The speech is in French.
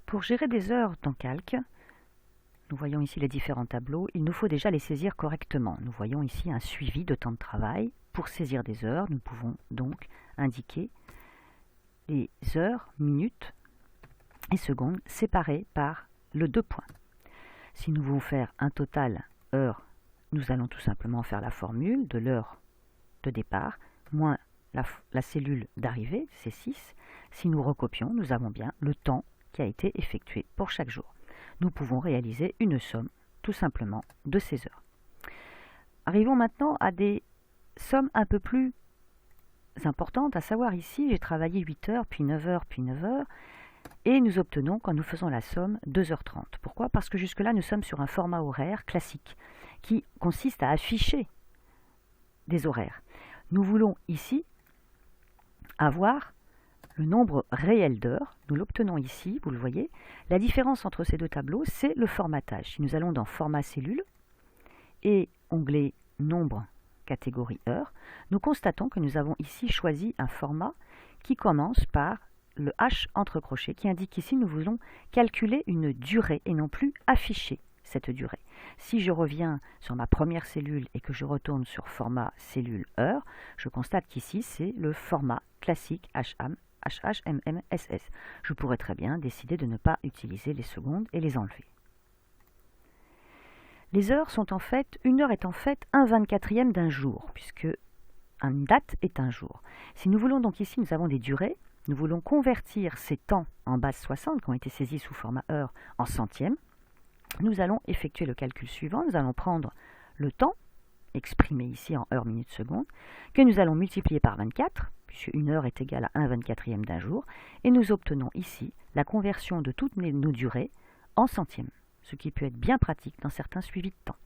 Pour gérer des heures dans Calc, nous voyons ici les différents tableaux, il nous faut déjà les saisir correctement. Nous voyons ici un suivi de temps de travail. Pour saisir des heures, nous pouvons donc indiquer les heures, minutes et secondes séparées par le 2 points. Si nous voulons faire un total heure, nous allons tout simplement faire la formule de l'heure de départ moins la cellule d'arrivée, c'est 6. Si nous recopions, nous avons bien le temps qui a été effectué pour chaque jour. Nous pouvons réaliser une somme, tout simplement, de ces heures. Arrivons maintenant à des sommes un peu plus importantes, à savoir ici, j'ai travaillé 8 heures, puis 9 heures, puis 9 heures, et nous obtenons, quand nous faisons la somme, 2h30. Pourquoi? Parce que jusque-là, nous sommes sur un format horaire classique, qui consiste à afficher des horaires. Nous voulons ici avoir le nombre réel d'heures, nous l'obtenons ici, vous le voyez. La différence entre ces deux tableaux, c'est le formatage. Si nous allons dans Format cellule et onglet Nombre, catégorie heures, nous constatons que nous avons ici choisi un format qui commence par le H entre crochets, qui indique qu'ici nous voulons calculer une durée et non plus afficher cette durée. Si je reviens sur ma première cellule et que je retourne sur Format cellule heure, je constate qu'ici c'est le format classique HHMMSS. Je pourrais très bien décider de ne pas utiliser les secondes et les enlever. Les heures sont en fait, une heure est en fait un 24e d'un jour, puisque une date est un jour. Si nous voulons donc ici, nous avons des durées, nous voulons convertir ces temps en base 60 qui ont été saisis sous format heure en centièmes. Nous allons effectuer le calcul suivant, nous allons prendre le temps, exprimé ici en heures, minutes, secondes, que nous allons multiplier par 24, puisque une heure est égale à 1/24e d'un jour, et nous obtenons ici la conversion de toutes nos durées en centièmes, ce qui peut être bien pratique dans certains suivis de temps.